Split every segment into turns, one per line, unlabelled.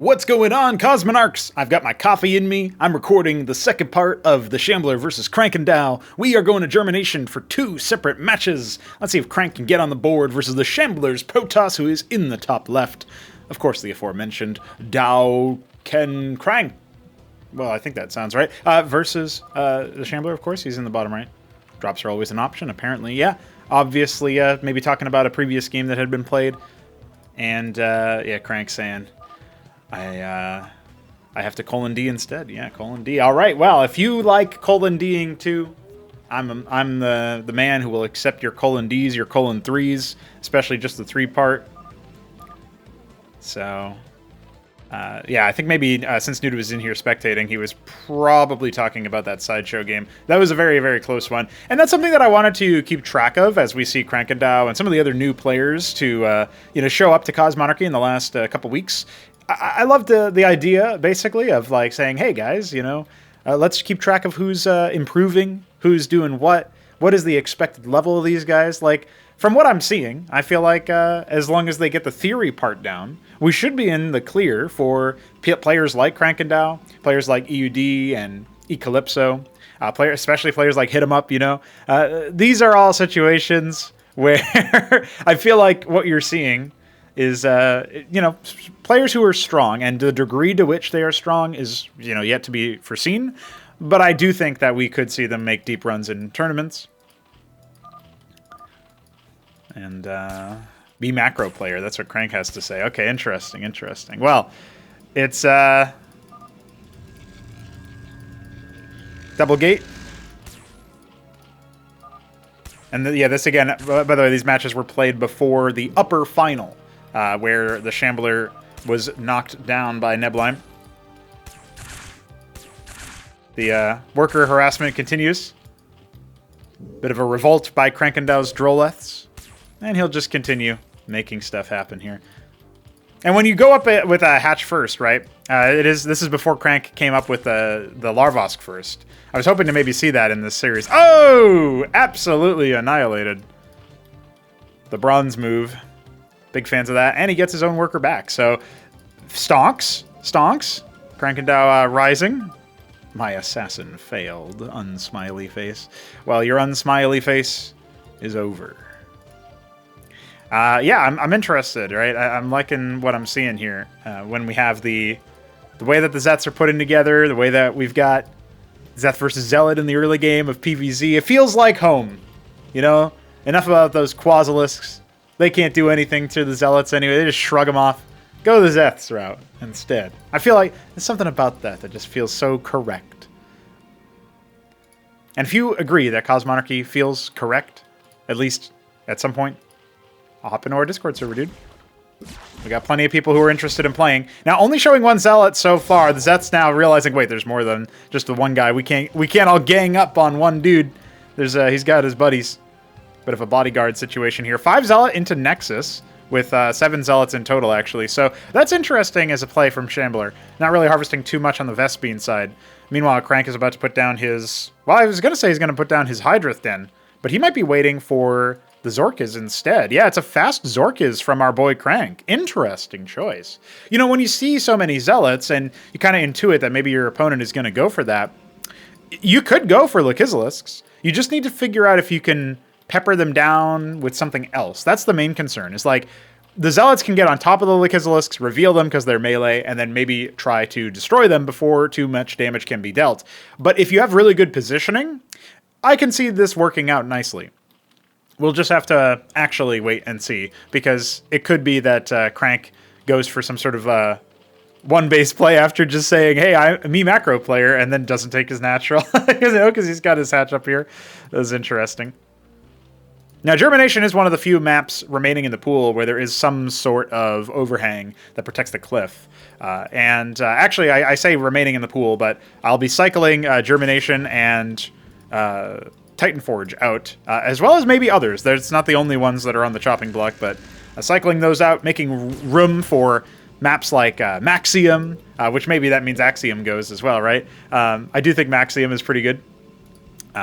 What's going on, Cosmonarchs? I've got my coffee in me. I'm recording the second part of the Shambler versus Krankendow. We are going to Germination for two separate matches. Let's see if Crank can get on the board versus the Shambler's Protoss, who is in the top left. Of course, the aforementioned Dow Ken Crank. Well, I think that sounds right. Versus the Shambler, of course. He's in the bottom right. Drops are always an option, apparently. Yeah, obviously, maybe talking about a previous game that had been played. And, yeah, Crank saying, I have to colon D instead. Yeah, colon D. All right. Well, if you like colon D'ing too, I'm the man who will accept your colon Ds, your colon 3s, especially just the 3-part. So, yeah, I think maybe since Nuda was in here spectating, he was probably talking about that sideshow game. That was a very, very close one. And that's something that I wanted to keep track of as we see Krankendow and some of the other new players to, show up to Cosmonarchy in the last couple weeks. I love the idea, basically, of like saying, hey, guys, let's keep track of who's improving, who's doing what is the expected level of these guys. Like, from what I'm seeing, I feel like as long as they get the theory part down, we should be in the clear for players like Krankendow, players like EUD and Ecalypso, especially players like Hit 'em Up, These are all situations where I feel like what you're seeing is, players who are strong, and the degree to which they are strong is, yet to be foreseen. But I do think that we could see them make deep runs in tournaments. And be macro player. That's what Crank has to say. Okay, interesting. Well, it's double gate. And this again, by the way, these matches were played before the upper final. Where the Shambler was knocked down by Nebline. The worker harassment continues. Bit of a revolt by Krankendow's Droleths. And he'll just continue making stuff happen here. And when you go up with a hatch first, right? This is before Crank came up with the Larvosk first. I was hoping to maybe see that in this series. Oh! Absolutely annihilated. The bronze move. Big fans of that. And he gets his own worker back. So, stonks. Krankendow rising. My assassin failed. Unsmiley face. Well, your unsmiley face is over. Yeah, I'm interested, right? I'm liking what I'm seeing here. When we have the way that the Zeths are putting together, the way that we've got Zeth versus Zealot in the early game of PvZ. It feels like home. Enough about those Quasilisks. They can't do anything to the Zealots anyway. They just shrug them off. Go the Zeth's route instead. I feel like there's something about that just feels so correct. And if you agree that Cosmonarchy feels correct, at least at some point, I'll hop into our Discord server, dude. We got plenty of people who are interested in playing. Now, only showing one Zealot so far. The Zeth's now realizing, wait, there's more than just the one guy. We can't all gang up on one dude. He's got his buddies. Bit of a bodyguard situation here. 5 Zealot into Nexus with 7 Zealots in total, actually. So that's interesting as a play from Shambler. Not really harvesting too much on the Vespene side. Meanwhile, Crank is about to put down his... Well, I was going to say he's going to put down his Hydrith Den, but he might be waiting for the Zorkiz instead. Yeah, it's a fast Zorkiz from our boy Crank. Interesting choice. When you see so many Zealots and you kind of intuit that maybe your opponent is going to go for that, you could go for Lakizilisks. You just need to figure out if you can pepper them down with something else. That's the main concern. It's like the Zealots can get on top of the Lakizilisks, reveal them because they're melee, and then maybe try to destroy them before too much damage can be dealt. But if you have really good positioning, I can see this working out nicely. We'll just have to actually wait and see, because it could be that Crank goes for some sort of one base play after just saying, hey, I'm me macro player, and then doesn't take his natural, because he's got his hatch up here. That was interesting. Now, Germination is one of the few maps remaining in the pool where there is some sort of overhang that protects the cliff. Actually, I say remaining in the pool, but I'll be cycling Germination and Titanforge out, as well as maybe others. It's not the only ones that are on the chopping block, but cycling those out, making room for maps like Maxium, which maybe that means Axiom goes as well, right? I do think Maxium is pretty good.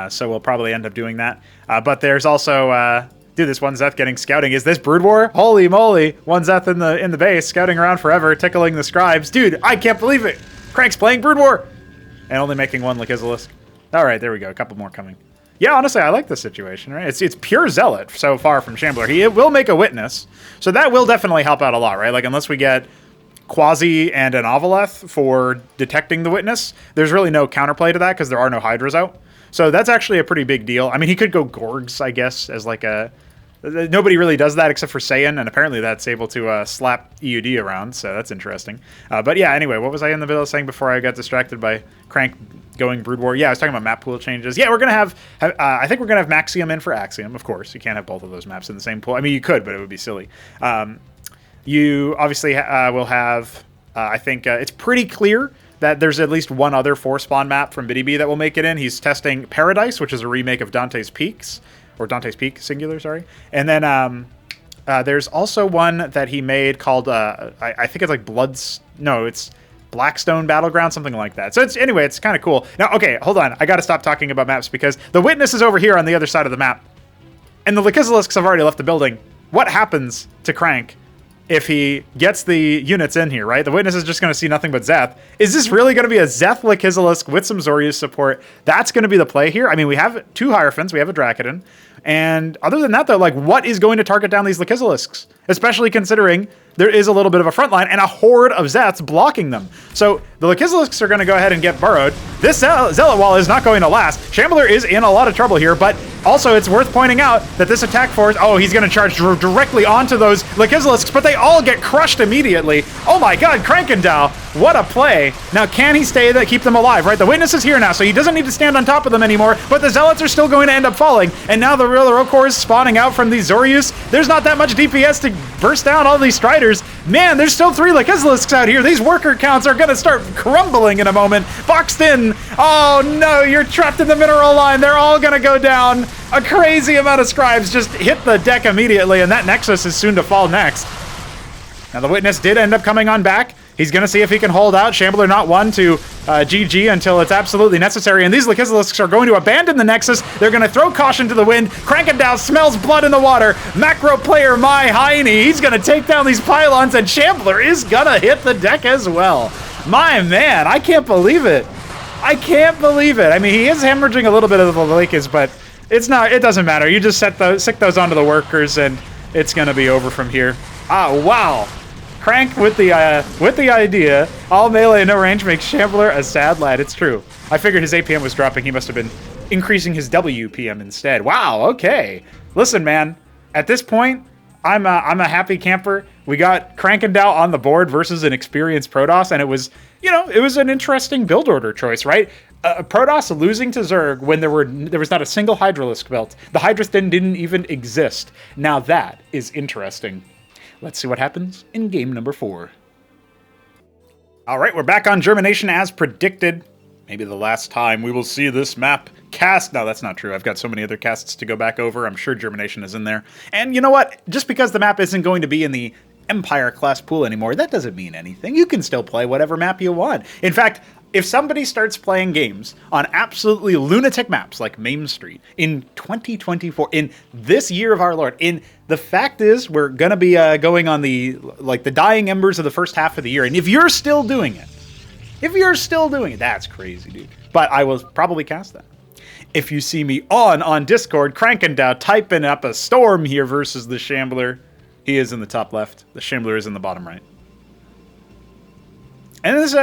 So we'll probably end up doing that. But there's also Dude, this 1Zeth getting scouting. Is this Brood War? Holy moly. 1Zeth in the base, scouting around forever, tickling the scribes. Dude, I can't believe it. Crank's playing Brood War. And only making 1 Lekizalisk. All right, there we go. A couple more coming. Yeah, honestly, I like this situation, right? It's pure Zealot so far from Shambler. He will make a Witness, so that will definitely help out a lot, right? Like, unless we get Quasi and an Avaleth for detecting the Witness, there's really no counterplay to that because there are no Hydras out. So that's actually a pretty big deal. I mean, he could go Gorgs, I guess, as like a... Nobody really does that except for Saiyan, and apparently that's able to slap EUD around, so that's interesting. But yeah, anyway, what was I in the middle of saying before I got distracted by Crank going Brood War? Yeah, I was talking about map pool changes. Yeah, we're going to have I think we're going to have Maxium in for Axiom, of course. You can't have both of those maps in the same pool. I mean, you could, but it would be silly. You obviously will have, I think it's pretty clear that there's at least one other 4-spawn map from BiddyB that will make it in. He's testing Paradise, which is a remake of Dante's Peaks. Or Dante's Peak, singular, sorry. And then there's also one that he made called, I think it's like it's Blackstone Battleground, something like that. So anyway, it's kind of cool. Now, okay, hold on. I got to stop talking about maps because the Witness is over here on the other side of the map. And the Lekizalisks have already left the building. What happens to Crank if he gets the units in here, right? The Witness is just going to see nothing but Zeth. Is this really going to be a Zeth Lekizalisk with some Zorius support? That's going to be the play here. I mean, we have 2 Hierophants. We have a Dracodon. And other than that, though, like, what is going to target down these Lekizalisks? Especially considering there is a little bit of a front line and a horde of Zeths blocking them. So the Lekizalisks are going to go ahead and get burrowed. This Zealot wall is not going to last. Shambler is in a lot of trouble here, but also it's worth pointing out that this attack force, oh, he's going to charge directly onto those Lekizalisks, but they all get crushed immediately. Oh my god, Krankendow, what a play. Now, can he stay to keep them alive, right? The Witness is here now, so he doesn't need to stand on top of them anymore, but the Zealots are still going to end up falling, and now the real Rokor is spawning out from these Zorius. There's not that much DPS to burst down all these Striders. Man, there's still 3 Lekizalisks out here. These worker counts are going to start crumbling in a moment. Boxed in. Oh no, you're trapped in the mineral line. They're all going to go down. A crazy amount of scribes just hit the deck immediately, and that Nexus is soon to fall next. Now, the Witness did end up coming on back. He's going to see if he can hold out. Shambler not one to GG until it's absolutely necessary. And these Lekizalisks are going to abandon the Nexus. They're going to throw caution to the wind. Krankendow smells blood in the water. Macro player My Heine. He's going to take down these pylons, and Shambler is going to hit the deck as well. My man, I can't believe it. I can't believe it. I mean, he is hemorrhaging a little bit of the Lakers, but it's not. It doesn't matter. You just stick those onto the workers, and it's going to be over from here. Ah, wow. Crank with the idea. All melee no range makes Shambler a sad lad. It's true. I figured his APM was dropping. He must have been increasing his WPM instead. Wow, okay. Listen, man. At this point, I'm a happy camper. We got Krankendow on the board versus an experienced Protoss, and it was, it was an interesting build order choice, right? Protoss losing to Zerg when there was not a single Hydralisk built. The Hydras didn't even exist. Now that is interesting. Let's see what happens in game number 4. All right, we're back on Germination as predicted. Maybe the last time we will see this map cast. No, that's not true. I've got so many other casts to go back over. I'm sure Germination is in there. And you know what? Just because the map isn't going to be in the Empire class pool anymore, that doesn't mean anything. You can still play whatever map you want. In fact, if somebody starts playing games on absolutely lunatic maps like Main Street in 2024, in this year of our Lord, the fact is we're going to be going on the dying embers of the first half of the year. And if you're still doing it, that's crazy, dude. But I will probably cast that. If you see me on Discord, Krankendow typing up a storm here versus the Shambler. He is in the top left. The Shambler is in the bottom right. And there's,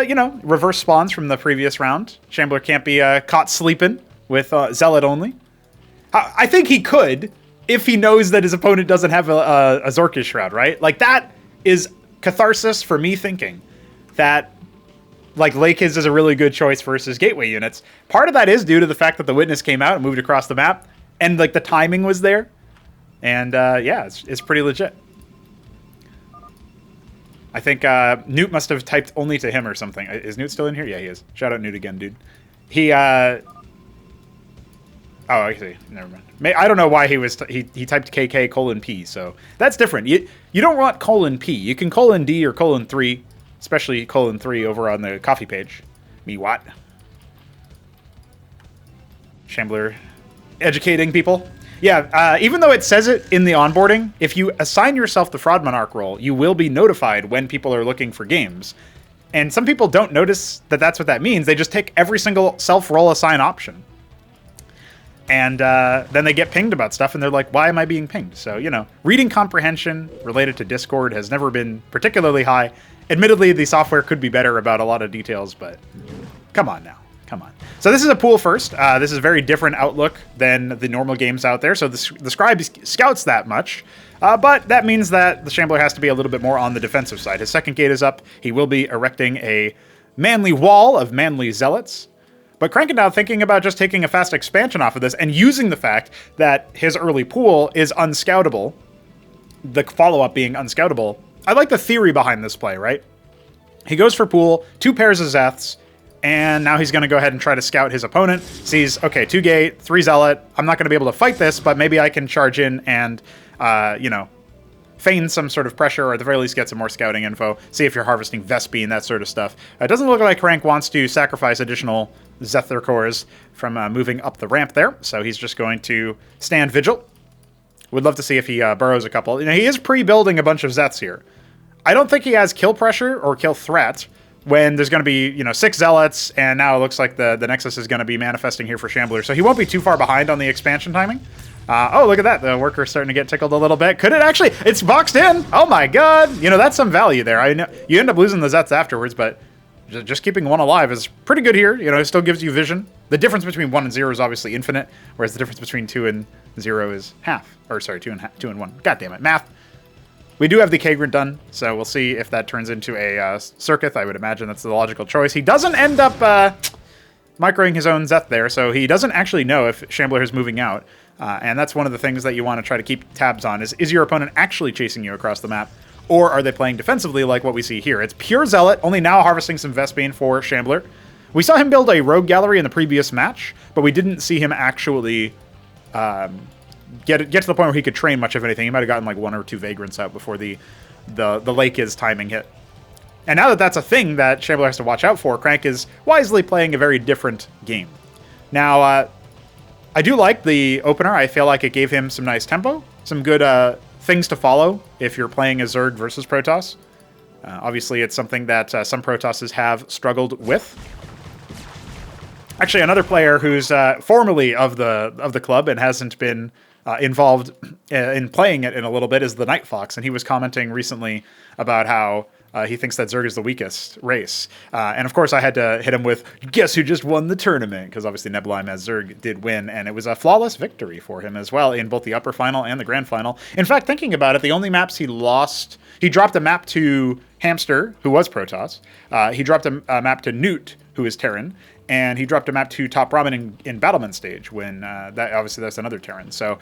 reverse spawns from the previous round. Shambler can't be caught sleeping with Zealot only. I think he could if he knows that his opponent doesn't have a Zorkish Shroud, right? Like, that is catharsis for me thinking that, like, Lakehiz is a really good choice versus Gateway units. Part of that is due to the fact that the Witness came out and moved across the map, and, like, the timing was there. And, yeah, it's pretty legit. I think Newt must have typed only to him or something. Is Newt still in here? Yeah, he is. Shout out Newt again, dude. He, oh, I see. Never mind. I don't know why he was, he typed KK:P, so that's different. You don't want :P. You can :D or :3, especially :3 over on the coffee page. Me what? Shambler educating people. Yeah, even though it says it in the onboarding, if you assign yourself the Fraud Monarch role, you will be notified when people are looking for games. And some people don't notice that that's what that means. They just take every single self-role assign option. And then they get pinged about stuff, and they're like, why am I being pinged? So, you know, reading comprehension related to Discord has never been particularly high. Admittedly, the software could be better about a lot of details, but come on now. Come on. So this is a pool first. This is a very different outlook than the normal games out there. So the Scribe scouts that much. But that means that the Shambler has to be a little bit more on the defensive side. His second gate is up. He will be erecting a manly wall of manly zealots. But Crankendow thinking about just taking a fast expansion off of this and using the fact that his early pool is unscoutable, the follow-up being unscoutable. I like the theory behind this play, right? He goes for pool, 2 pairs of Zeths, and now he's going to go ahead and try to scout his opponent. Sees, okay, 2 gate, 3 zealot. I'm not going to be able to fight this, but maybe I can charge in and, you know, feign some sort of pressure, or at the very least get some more scouting info. See if you're harvesting Vespene, that sort of stuff. It doesn't look like Crank wants to sacrifice additional Zephyr cores from moving up the ramp there, so he's just going to stand vigil. Would love to see if he burrows a couple. You know, he is pre-building a bunch of Zeths here. I don't think he has kill pressure or kill threat when there's going to be, you know, 6 zealots, and now it looks like the Nexus is going to be manifesting here for Shambler. So he won't be too far behind on the expansion timing. Oh, look at that. The worker's starting to get tickled a little bit. Could it actually? It's boxed in. Oh my god. You know, that's some value there. I know you end up losing the Zets afterwards, but just keeping one alive is pretty good here. You know, it still gives you vision. The difference between 1 and 0 is obviously infinite, whereas the difference between 2 and 0 is half. Or sorry, 2 and 1. God damn it, math. We do have the Kagrant done, so we'll see if that turns into a Circuith. I would imagine that's the logical choice. He doesn't end up microing his own Zeth there, so he doesn't actually know if Shambler is moving out. And that's one of the things that you want to try to keep tabs on, is your opponent actually chasing you across the map, or are they playing defensively like what we see here? It's pure Zealot, only now harvesting some Vespene for Shambler. We saw him build a Rogue Gallery in the previous match, but we didn't see him actually get to the point where he could train much of anything. He might have gotten like 1 or 2 Vagrants out before the Lake is timing hit. And now that that's a thing that Shambler has to watch out for, Crank is wisely playing a very different game. Now, I do like the opener. I feel like it gave him some nice tempo, some good things to follow if you're playing a Zerg versus Protoss. Obviously, it's something that some Protosses have struggled with. Actually, another player who's formerly of the club and hasn't been involved in playing it in a little bit is the Night Fox, and he was commenting recently about how he thinks that Zerg is the weakest race. And of course, I had to hit him with, guess who just won the tournament? Because obviously Nebulheim as Zerg did win, and it was a flawless victory for him as well in both the upper final and the grand final. In fact, thinking about it, the only maps he lost, he dropped a map to Hamster, who was Protoss. He dropped a map to Newt, who is Terran. And he dropped a map to Top Ramen in Battlement stage when that's another Terran. So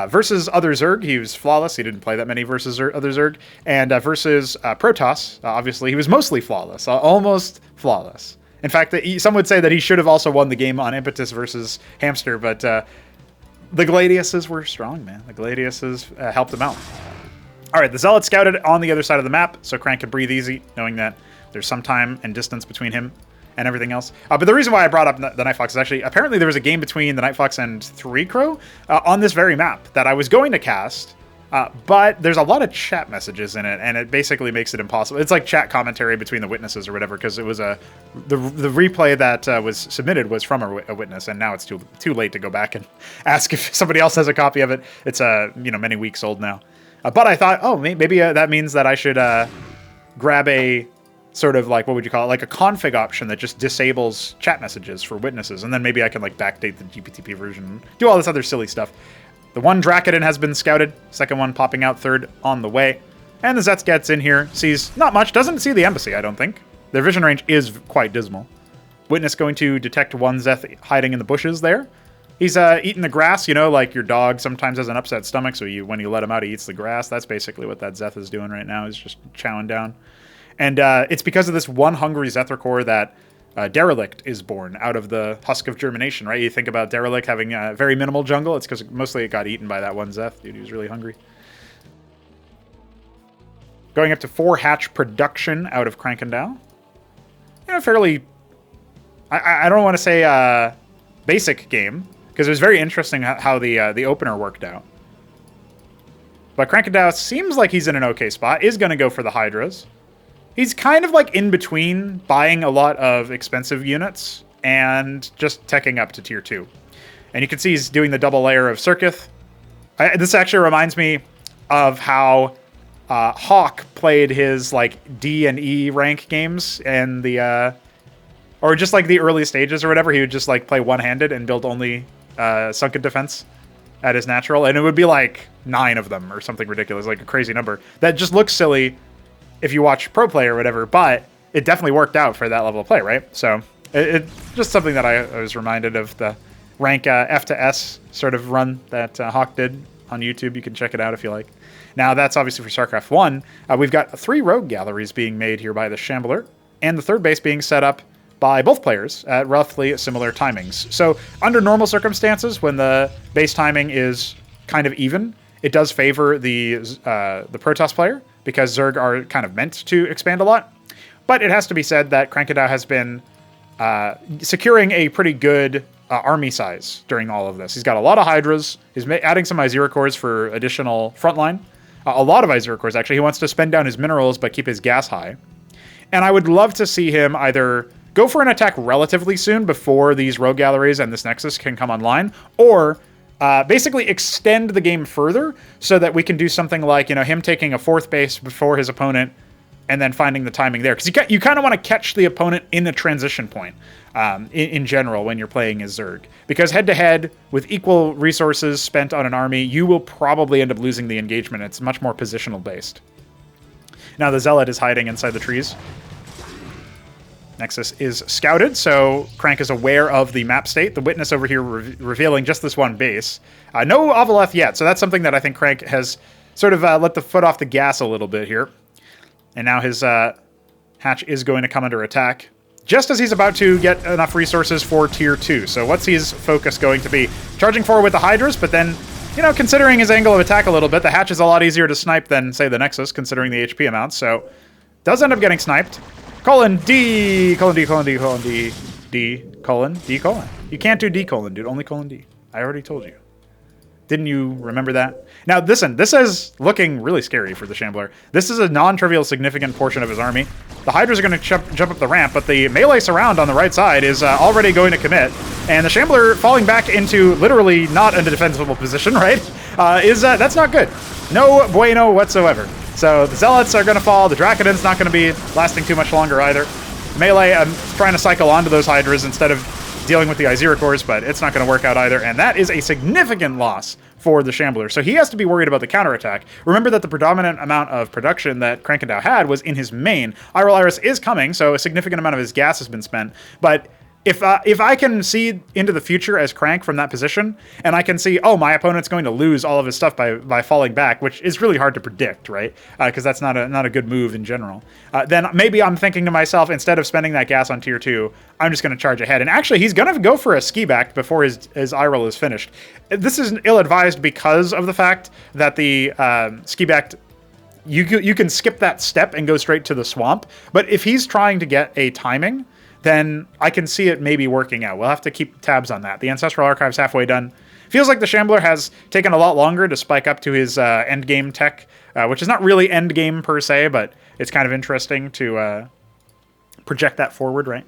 versus other Zerg, he was flawless. He didn't play that many versus other Zerg. And versus Protoss, obviously, he was mostly flawless, almost flawless. In fact, some would say that he should have also won the game on Impetus versus Hamster, but the Gladiuses were strong, man. The Gladiuses helped him out. All right, the Zealot scouted on the other side of the map, so Crank could breathe easy, knowing that there's some time and distance between him and everything else. But the reason why I brought up the Night Fox is actually, apparently there was a game between the Night Fox and 3 Crow on this very map that I was going to cast, but there's a lot of chat messages in it, and it basically makes it impossible. It's like chat commentary between the witnesses or whatever, because it was the replay that was submitted was from a witness, and now it's too late to go back and ask if somebody else has a copy of it. It's many weeks old now. But I thought, oh, maybe that means that I should grab a sort of like, what would you call it? Like a config option that just disables chat messages for witnesses. And then maybe I can like backdate the GPTP version, do all this other silly stuff. The one Drakodin has been scouted. Second one popping out, third on the way. And the Zets gets in here, sees not much, doesn't see the embassy, I don't think. Their vision range is quite dismal. Witness going to detect one Zeth hiding in the bushes there. He's eating the grass, like your dog sometimes has an upset stomach, so when you let him out, he eats the grass. That's basically what that Zeth is doing right now, is just chowing down. And it's because of this one hungry Zethra core that Derelict is born out of the husk of germination, right? You think about Derelict having very minimal jungle. It's because mostly it got eaten by that one Zeth. Dude, he was really hungry. Going up to 4 hatch production out of Crankendow. Fairly, I don't want to say basic game. because it was very interesting how the opener worked out. But Crankadao seems like he's in an okay spot, is going to go for the Hydras. He's kind of like in between buying a lot of expensive units and just teching up to tier 2. And you can see he's doing the double layer of Circuith. This actually reminds me of how Hawk played his like D and E rank games and the or just like the early stages or whatever. He would just like play one-handed and build only sunken defense at his natural, and it would be like 9 of them or something ridiculous, like a crazy number. That just looks silly if you watch pro play or whatever, but it definitely worked out for that level of play, right? So it's just something that I was reminded of, the rank F to S sort of run that Hawk did on YouTube. You can check it out if you like. Now, that's obviously for StarCraft 1. We've got 3 rogue galleries being made here by the Shambler, and the third base being set up by both players at roughly similar timings. So under normal circumstances, when the base timing is kind of even, it does favor the Protoss player, because Zerg are kind of meant to expand a lot. But it has to be said that Crankadao has been securing a pretty good army size during all of this. He's got a lot of Hydras. He's adding some Izira cores for additional frontline. A lot of Izira cores, actually. He wants to spend down his minerals but keep his gas high. And I would love to see him either go for an attack relatively soon before these rogue galleries and this Nexus can come online, or basically extend the game further so that we can do something like, you know, him taking a 4th base before his opponent and then finding the timing there. Because you kind of want to catch the opponent in the transition point in general when you're playing as Zerg. Because head-to-head, with equal resources spent on an army, you will probably end up losing the engagement. It's much more positional-based. Now the Zealot is hiding inside the trees. Nexus is scouted, so Crank is aware of the map state. The Witness over here revealing just this one base. No Avaleth yet, so that's something that I think Crank has sort of let the foot off the gas a little bit here. And now his hatch is going to come under attack, just as he's about to get enough resources for tier 2. So what's his focus going to be? Charging forward with the Hydras, but then, you know, considering his angle of attack a little bit, the hatch is a lot easier to snipe than, say, the Nexus, considering the HP amount. So does end up getting sniped. Colon D, colon D, colon D, colon D, D, colon, D, colon. You can't do D, colon, dude. Only colon D. I already told you. Didn't you remember that? Now, listen, this is looking really scary for the Shambler. This is a non-trivial significant portion of his army. The Hydras are going to jump up the ramp, but the melee surround on the right side is already going to commit. And the Shambler falling back into literally not a defensible position, right? That's not good. No bueno whatsoever. So the Zealots are going to fall. The Drakken's not going to be lasting too much longer either. Melee, I'm trying to cycle onto those Hydras instead of dealing with the Izira cores, but it's not going to work out either. And that is a significant loss for the Shambler. So he has to be worried about the counterattack. Remember that the predominant amount of production that Crankadao had was in his main. Iral Iris is coming, so a significant amount of his gas has been spent. But if I can see into the future as Crank from that position, and I can see, oh, my opponent's going to lose all of his stuff by falling back, which is really hard to predict, right? Because that's not a good move in general. Then maybe I'm thinking to myself, instead of spending that gas on tier 2, I'm just going to charge ahead. And actually, he's going to go for a ski back before his Iral is finished. This is ill-advised because of the fact that the ski back, you can skip that step and go straight to the swamp. But if he's trying to get a timing, then I can see it maybe working out. We'll have to keep tabs on that. The Ancestral Archive's halfway done. Feels like the Shambler has taken a lot longer to spike up to his endgame tech, which is not really endgame per se, but it's kind of interesting to project that forward, right?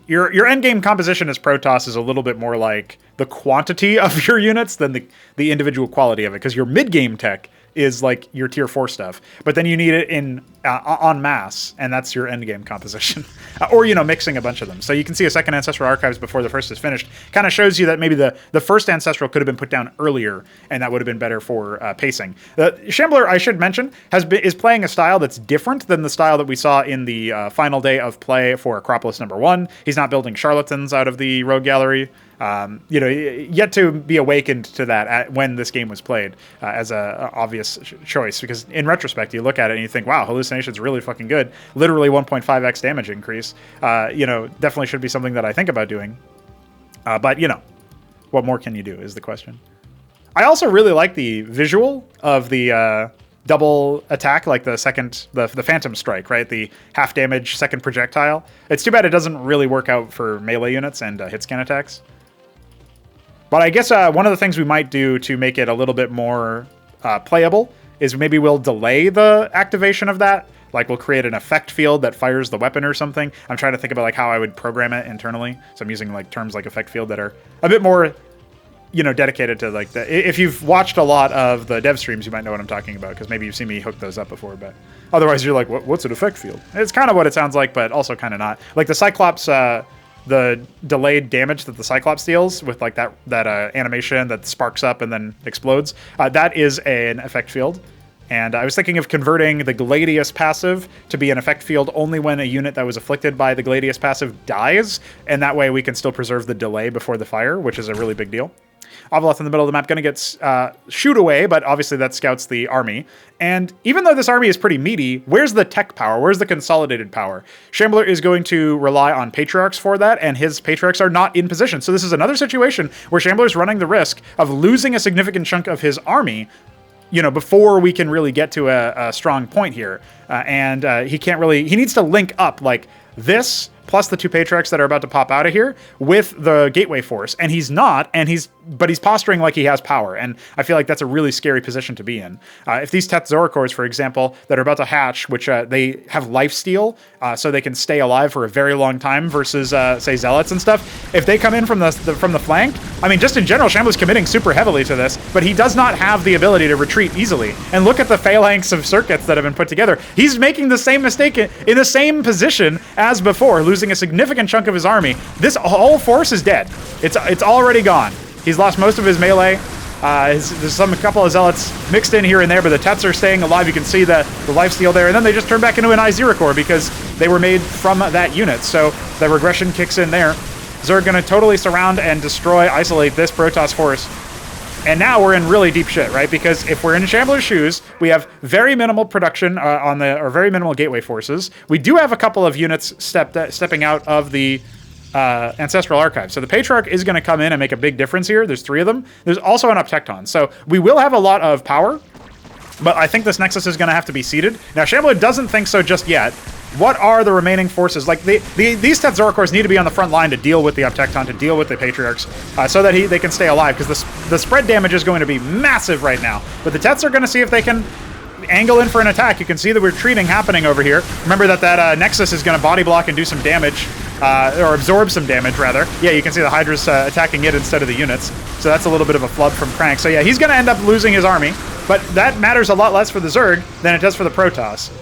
Your endgame composition as Protoss is a little bit more like the quantity of your units than the individual quality of it, because your mid-game tech is like your tier 4 stuff, but then you need it in en masse, and that's your end game composition. Or, you know, mixing a bunch of them. So you can see a second Ancestral Archives before the first is finished. Kind of shows you that maybe the first Ancestral could have been put down earlier, and that would have been better for pacing. The Shambler, I should mention, is playing a style that's different than the style that we saw in the final day of play for Acropolis #1. He's not building charlatans out of the Rogue Gallery. You know, yet to be awakened to that when this game was played as a obvious choice, because in retrospect you look at it and you think, wow, Hallucination's really fucking good, literally 1.5x damage increase. You know, definitely should be something that I think about doing, but you know, what more can you do is the question. I also really like the visual of the double attack, like the Phantom Strike, right? The half damage second projectile. It's too bad it doesn't really work out for melee units and hit scan attacks. But I guess one of the things we might do to make it a little bit more playable is maybe we'll delay the activation of that. Like we'll create an effect field that fires the weapon or something. I'm trying to think about like how I would program it internally. So I'm using like terms like effect field that are a bit more, you know, dedicated to like the. If you've watched a lot of the dev streams, you might know what I'm talking about because maybe you've seen me hook those up before. But otherwise, you're like, what's an effect field? It's kind of what it sounds like, but also kind of not. Like the Cyclops. The delayed damage that the Cyclops deals with like that animation that sparks up and then explodes, that is an effect field. And I was thinking of converting the Gladius passive to be an effect field only when a unit that was afflicted by the Gladius passive dies, and that way we can still preserve the delay before the fire, which is a really big deal. Avaleth in the middle of the map going to get shoot away, but obviously that scouts the army. And even though this army is pretty meaty, where's the tech power? Where's the consolidated power? Shambler is going to rely on Patriarchs for that, and his Patriarchs are not in position. So this is another situation where Shambler is running the risk of losing a significant chunk of his army, you know, before we can really get to a strong point here. He can't really, he needs to link up like this plus the 2 Patriarchs that are about to pop out of here with the Gateway Force. And he's not, but he's posturing like he has power. And I feel like that's a really scary position to be in. If these Teth Zoroarkors, for example, that are about to hatch, which they have lifesteal, so they can stay alive for a very long time versus, say, Zealots and stuff. If they come in from the flank, I mean, just in general, Shambler's committing super heavily to this, but he does not have the ability to retreat easily. And look at the phalanx of circuits that have been put together. He's making the same mistake in the same position as before, losing a significant chunk of his army. This whole force is dead. It's already gone. He's lost most of his melee. There's a couple of Zealots mixed in here and there, but the Tets are staying alive. You can see the lifesteal there, and then they just turn back into an Iziracore because they were made from that unit. So the regression kicks in there. Zerg gonna totally surround and destroy, isolate this Protoss force. And now we're in really deep shit, right? Because if we're in Shambler's shoes, we have very minimal production or very minimal gateway forces. We do have a couple of units stepping out of the Ancestral Archive. So the Patriarch is going to come in and make a big difference here. There's 3 of them. There's also an Uptecton. So we will have a lot of power, but I think this Nexus is going to have to be seeded. Now, Shambler doesn't think so just yet. What are the remaining forces? Like, these Teth Zoroarkors need to be on the front line to deal with the Uptecton, to deal with the Patriarchs, so that they can stay alive, because the spread damage is going to be massive right now. But the Teths are going to see if they can angle in for an attack. You can see the retreating happening over here. Remember that Nexus is going to body block and do some damage, or absorb some damage, rather. Yeah, you can see the Hydra's attacking it instead of the units. So that's a little bit of a flub from Crank. So yeah, he's going to end up losing his army, but that matters a lot less for the Zerg than it does for the Protoss.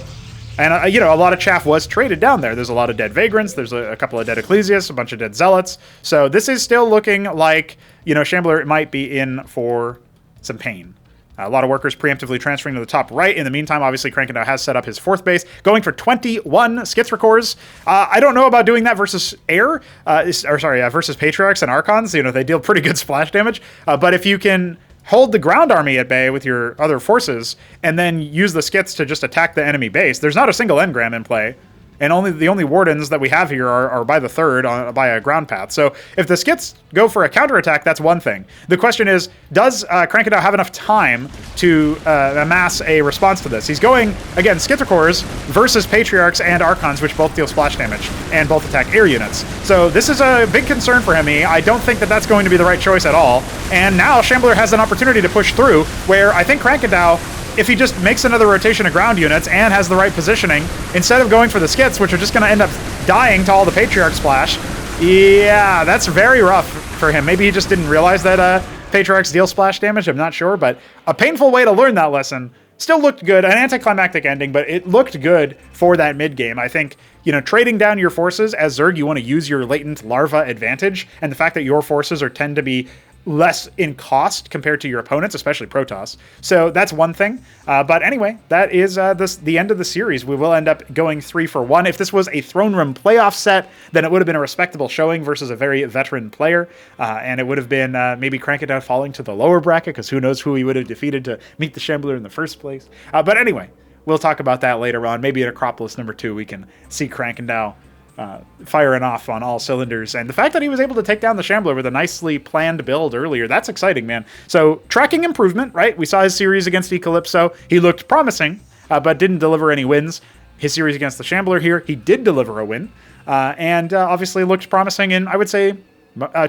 And, you know, a lot of chaff was traded down there. There's a lot of dead Vagrants. There's a couple of dead Ecclesias, a bunch of dead Zealots. So this is still looking like, you know, Shambler might be in for some pain. A lot of workers preemptively transferring to the top right. In the meantime, obviously, Krankendao has set up his 4th base, going for 21 Schizracores. I don't know about doing that versus versus Patriarchs and Archons. You know, they deal pretty good splash damage. But if you can hold the ground army at bay with your other forces, and then use the Skits to just attack the enemy base, there's not a single engram in play. And the only wardens that we have here are by the 3rd by a ground path. So if the Skits go for a counterattack, that's one thing. The question is, does Krankendao have enough time to amass a response to this? He's going, again, Schizracores versus Patriarchs and Archons, which both deal splash damage and both attack air units. So this is a big concern for him. I don't think that that's going to be the right choice at all. And now Shambler has an opportunity to push through, where I think Krankendao, if he just makes another rotation of ground units and has the right positioning, instead of going for the Skits, which are just going to end up dying to all the Patriarch splash, yeah, that's very rough for him. Maybe he just didn't realize that Patriarchs deal splash damage, I'm not sure, but a painful way to learn that lesson. Still looked good, an anticlimactic ending, but it looked good for that mid-game. I think, you know, trading down your forces as Zerg, you want to use your latent larva advantage, and the fact that your forces tend to be less in cost compared to your opponents, especially Protoss. So that's one thing. But anyway, that is the end of the series. We will end up going 3-for-1. If this was a Throne Room playoff set, then it would have been a respectable showing versus a very veteran player. And it would have been maybe Krankendao falling to the lower bracket, because who knows who he would have defeated to meet the Shambler in the first place. But anyway, we'll talk about that later on. Maybe at Acropolis number 2, we can see Krankendao firing off on all cylinders. And the fact that he was able to take down the Shambler with a nicely planned build earlier, that's exciting, man. So tracking improvement, right? We saw his series against Ecalypso. He looked promising, but didn't deliver any wins. His series against the Shambler here, he did deliver a win, and obviously looked promising in, I would say,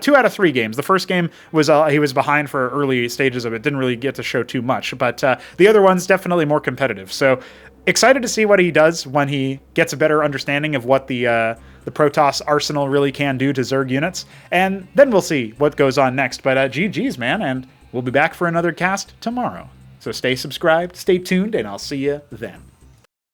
2 out of 3 games. The first game was he was behind for early stages of it. Didn't really get to show too much, but the other one's definitely more competitive. So excited to see what he does when he gets a better understanding of what the Protoss arsenal really can do to Zerg units, and then we'll see what goes on next. But GG's, man, and we'll be back for another cast tomorrow. So stay subscribed, stay tuned, and I'll see you then.